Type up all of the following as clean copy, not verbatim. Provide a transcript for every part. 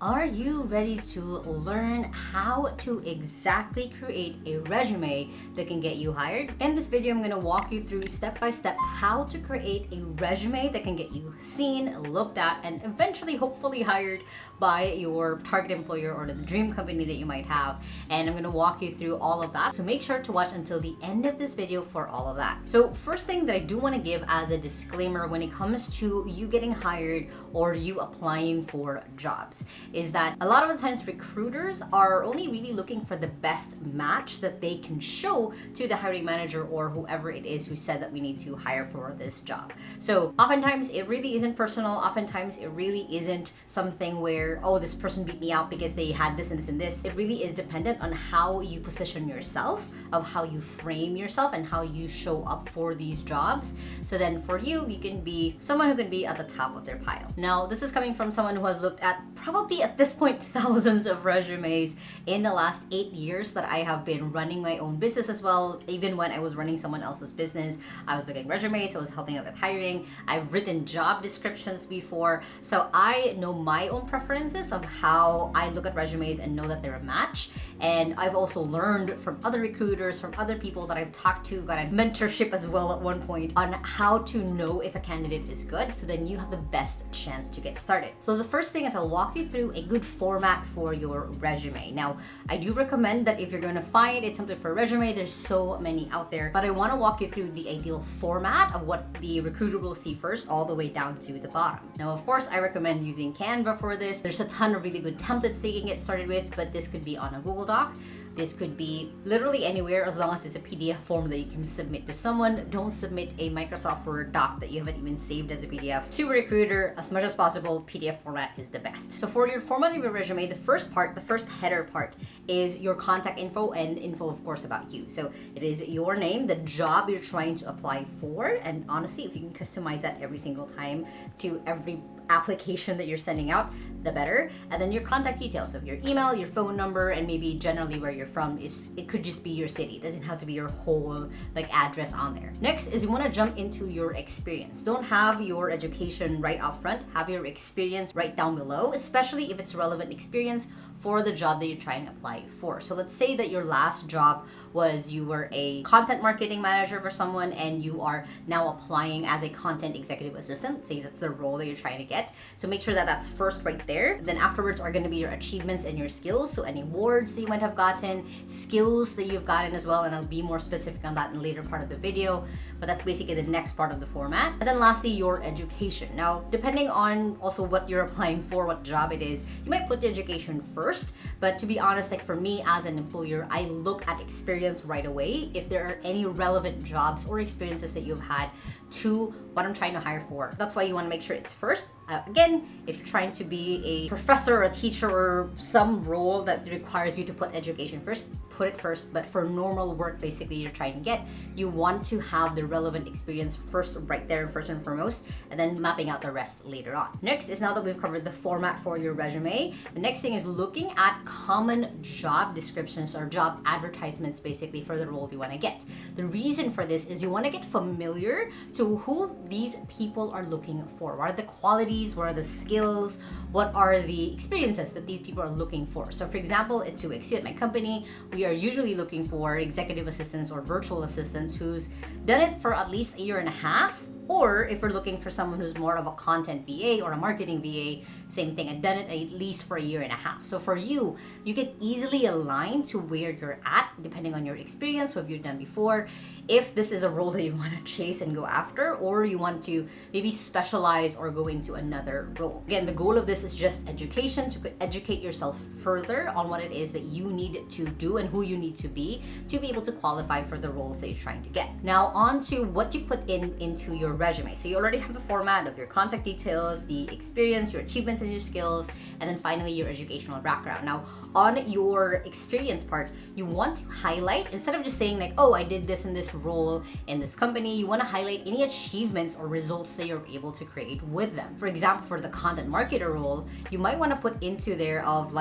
Are you ready to learn how to exactly create a resume that can get you hired? In this video, I'm going to walk you through step by step how to create a resume that can get you seen, looked at, and eventually hopefully hired by your target employer or the dream company that you might have. And I'm going to walk you through all of that. So make sure to watch until the end of this video for all of that. So first thing that I do want to give as a disclaimer when it comes to you getting hired or you applying for jobs is that a lot of the times recruiters are only really looking for the best match that they can show to the hiring manager or whoever it is who said that we need to hire for this job. So oftentimes it really isn't personal. Oftentimes it really isn't something where, oh, this person beat me out because they had this and this and this. It really is dependent on how you position yourself, of how you frame yourself and how you show up for these jobs. So then for you, you can be someone who can be at the top of their pile. Now, this is coming from someone who has looked at probably at this point thousands of resumes in the last 8 years that I have been running my own business as well. Even when I was running someone else's business, I was looking at resumes, I was helping out with hiring. I've written job descriptions before. So I know my own preferences of how I look at resumes and know that they're a match. And I've also learned from other recruiters, from other people that I've talked to, got a mentorship as well at one point on how to know if a candidate is good. So then you have the best chance to get started. So the first thing is I'll walk you through a good format for your resume. Now, I do recommend that if you're going to find a template for a resume, there's so many out there, but I want to walk you through the ideal format of what the recruiter will see first all the way down to the bottom. Now, of course, I recommend using Canva for this. There's a ton of really good templates they can get started with, but this could be on a Google Doc. This could be literally anywhere as long as it's a PDF form that you can submit to someone. Don't submit a Microsoft Word doc that you haven't even saved as a PDF to a recruiter. As much as possible, PDF format is the best. So for your format of your resume, the first part, the first header part is your contact info and info, of course, about you. So it is your name, the job you're trying to apply for. And honestly, if you can customize that every single time to every application that you're sending out, the better. And then your contact details of your email, your phone number, and maybe generally where you're from. It could just be your city. It doesn't have to be your whole address on there. Next is you want to jump into your experience. Don't have your education right up front. Have your experience right down below, especially if it's relevant experience for the job that you're trying to apply for. So let's say that your last job was you were a content marketing manager for someone and you are now applying as a content executive assistant. Say that's the role that you're trying to get. So make sure that that's first right there. Then afterwards are going to be your achievements and your skills. So any awards that you might have gotten, skills that you've gotten as well. And I'll be more specific on that in the later part of the video. But that's basically the next part of the format. And then lastly, your education. Now, depending on also what you're applying for, what job it is, you might put the education first. But to be honest, for me as an employer, I look at experience right away. If there are any relevant jobs or experiences that you've had to what I'm trying to hire for. That's why you want to make sure it's first. Again, if you're trying to be a professor or a teacher or some role that requires you to put education first, put it first. But for normal work, basically, you're trying to get, you want to have the relevant experience first, right there, first and foremost, and then mapping out the rest later on. Next is now that we've covered the format for your resume, the next thing is looking at common job descriptions or job advertisements, basically, for the role you want to get. The reason for this is you want to get familiar to who these people are looking for. What are the qualities? What are the skills? What are the experiences that these people are looking for? So for example, at 2XU at my company, we are usually looking for executive assistants or virtual assistants who's done it for at least a year and a half. Or if we're looking for someone who's more of a content VA or a marketing VA, same thing. I've done it at least for a year and a half. So for you, you can easily align to where you're at, depending on your experience, what you've done before. If this is a role that you want to chase and go after, or you want to maybe specialize or go into another role. Again, the goal of this is just education, to educate yourself further on what it is that you need to do and who you need to be able to qualify for the roles that you're trying to get. Now on to what you put into your resume. So you already have the format of your contact details, the experience, your achievements and your skills, and then finally your educational background. Now on your experience part, you want to highlight, instead of just saying oh, I did this in this role in this company, you want to highlight any achievements or results that you're able to create with them. For example, for the content marketer role, you might want to put into there of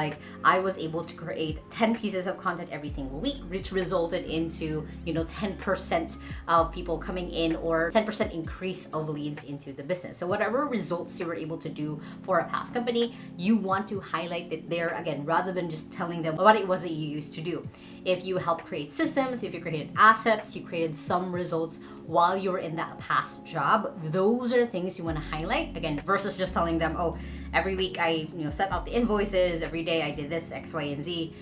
I was able to create 10 pieces of content every single week, which resulted into 10% of people coming in or 10% increase of leads into the business. So whatever results you were able to do for a past past company, you want to highlight it there again, rather than just telling them what it was that you used to do. If you helped create systems, if you created assets, you created some results while you were in that past job, those are things you want to highlight again, versus just telling them, oh, every week I set out the invoices, every day I did this X, Y, and Z.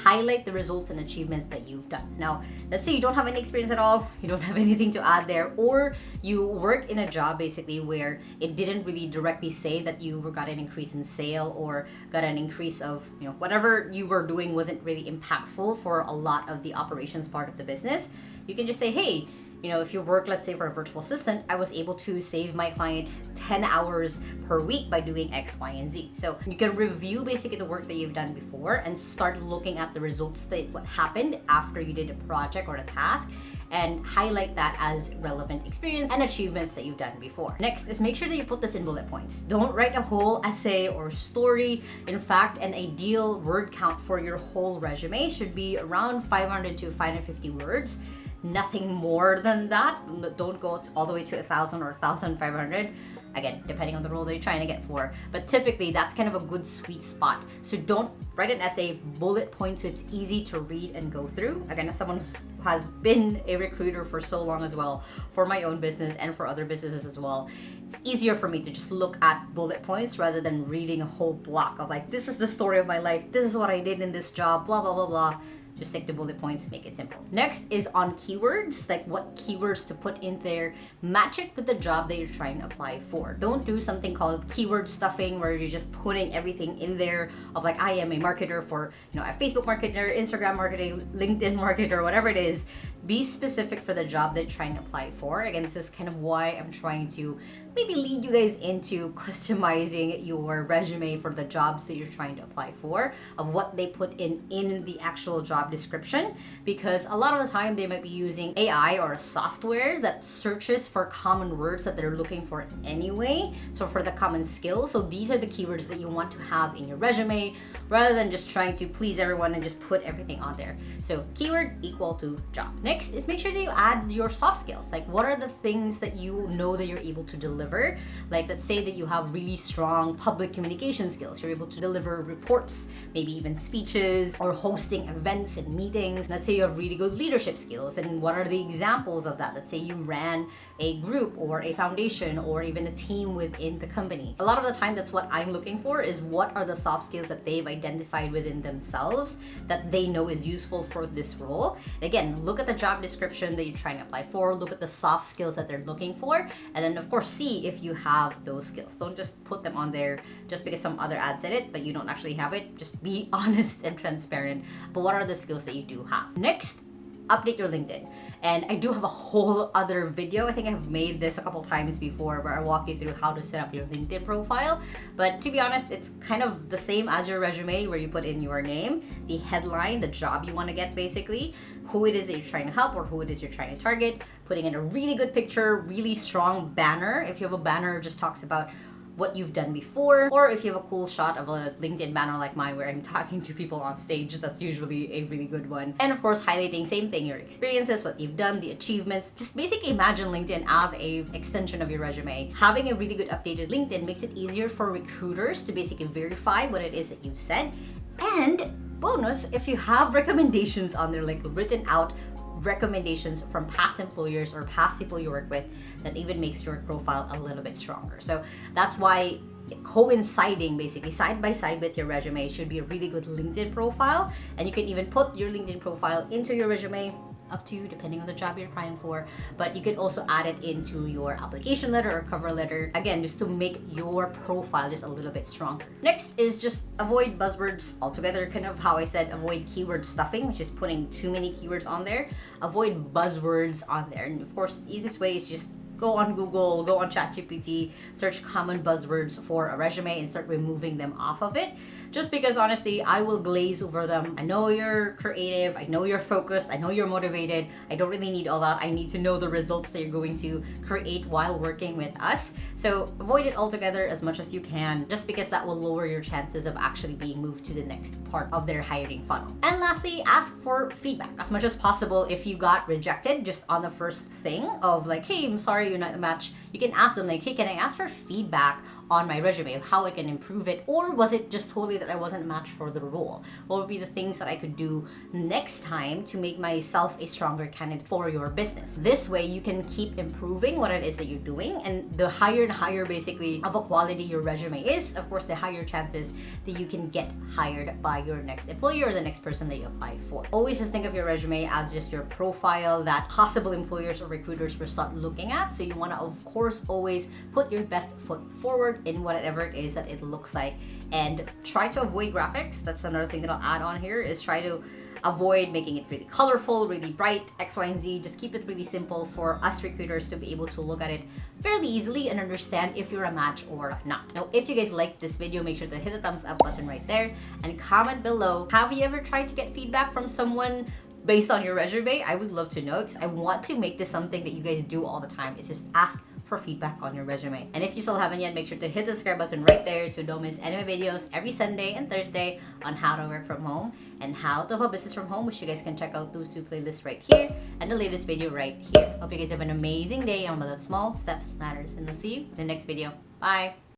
Highlight the results and achievements that you've done. Now, let's say you don't have any experience at all, you don't have anything to add there, or you work in a job basically where it didn't really directly say that you got an increase in sale or got an increase of whatever you were doing wasn't really impactful for a lot of the operations part of the business. You can just say, hey, if you work, let's say, for a virtual assistant, I was able to save my client 10 hours per week by doing X, Y, and Z. So you can review basically the work that you've done before and start looking at the results that what happened after you did a project or a task, and highlight that as relevant experience and achievements that you've done before. Next is make sure that you put this in bullet points. Don't write a whole essay or story. In fact, an ideal word count for your whole resume should be around 500 to 550 words. Nothing more than that. Don't go all the way to 1,000 or 1,500. Again, depending on the role that you're trying to get for. But typically, that's kind of a good sweet spot. So don't write an essay, bullet points, so it's easy to read and go through. Again, as someone who has been a recruiter for so long as well, for my own business and for other businesses as well, it's easier for me to just look at bullet points rather than reading a whole block of like, this is the story of my life, this is what I did in this job, blah, blah, blah, blah. Just stick to bullet points, make it simple. Next is on keywords, like what keywords to put in there. Match it with the job that you're trying to apply for. Don't do something called keyword stuffing where you're just putting everything in there of like, I am a marketer for, a Facebook marketer, Instagram marketing, LinkedIn marketer, whatever it is. Be specific for the job that you're trying to apply for. Again, this is kind of why I'm trying to maybe lead you guys into customizing your resume for the jobs that you're trying to apply for, of what they put in the actual job description, because a lot of the time they might be using AI or a software that searches for common words that they're looking for anyway, so for the common skills. So these are the keywords that you want to have in your resume, rather than just trying to please everyone and just put everything on there. So keyword equal to job. Next is make sure that you add your soft skills. Like, what are the things that you know that you're able to deliver? Like, let's say that you have really strong public communication skills. You're able to deliver reports, maybe even speeches, or hosting events and meetings. Let's say you have really good leadership skills. And what are the examples of that? Let's say you ran a group or a foundation or even a team within the company. A lot of the time, that's what I'm looking for, is what are the soft skills that they've identified within themselves that they know is useful for this role. And again, look at the job description that you're trying to apply for, look at the soft skills that they're looking for, and then of course see if you have those skills. Don't just put them on there just because some other ad said it, but you don't actually have it. Just be honest and transparent. But what are the skills that you do have? Next, update your LinkedIn. And I do have a whole other video. I think I've made this a couple times before where I walk you through how to set up your LinkedIn profile. But to be honest, it's kind of the same as your resume, where you put in your name, the headline, the job you want to get basically, who it is that you're trying to help or who it is you're trying to target, putting in a really good picture, really strong banner. If you have a banner, it just talks about what you've done before, or if you have a cool shot of a LinkedIn banner like mine where I'm talking to people on stage, that's usually a really good one. And of course, highlighting, same thing, your experiences, what you've done, the achievements. Just basically imagine LinkedIn as a extension of your resume. Having a really good updated LinkedIn makes it easier for recruiters to basically verify what it is that you've said. And bonus, if you have recommendations on there, like written out recommendations from past employers or past people you work with, that even makes your profile a little bit stronger. So that's why coinciding basically side by side with your resume should be a really good LinkedIn profile. And you can even put your LinkedIn profile into your resume, up to you depending on the job you're applying for, but you can also add it into your application letter or cover letter, again, just to make your profile just a little bit stronger. Next is just avoid buzzwords altogether, kind of how I said avoid keyword stuffing, which is putting too many keywords on there. Avoid buzzwords on there, and of course the easiest way is just go on Google, go on ChatGPT, search common buzzwords for a resume and start removing them off of it. Just because honestly, I will glaze over them. I know you're creative, I know you're focused, I know you're motivated. I don't really need all that. I need to know the results that you're going to create while working with us. So avoid it altogether as much as you can, just because that will lower your chances of actually being moved to the next part of their hiring funnel. And lastly, ask for feedback as much as possible. If you got rejected just on the first thing of like, hey, I'm sorry, you're not a match, you can ask them like, hey, can I ask for feedback on my resume of how I can improve it? Or was it just totally that I wasn't matched for the role? What would be the things that I could do next time to make myself a stronger candidate for your business? This way you can keep improving what it is that you're doing, and the higher and higher basically of a quality your resume is, of course, the higher chances that you can get hired by your next employer or the next person that you apply for. Always just think of your resume as just your profile that possible employers or recruiters will start looking at. So you want to, of course, always put your best foot forward in whatever it is that it looks like, and try to avoid graphics. That's another thing that I'll add on here, is try to avoid making it really colorful, really bright, X, Y, and Z. Just keep it really simple for us recruiters to be able to look at it fairly easily and understand if you're a match or not. Now, if you guys liked this video, make sure to hit the thumbs up button right there and comment below. Have you ever tried to get feedback from someone based on your resume? I would love to know, because I want to make this something that you guys do all the time. It's just ask for feedback on your resume. And if you still haven't yet, make sure to hit the subscribe button right there so don't miss any of my videos every Sunday and Thursday on how to work from home and how to have a business from home, which you guys can check out those two playlists right here and the latest video right here. Hope you guys have an amazing day, and that small steps matters, and I'll see you in the next video. Bye!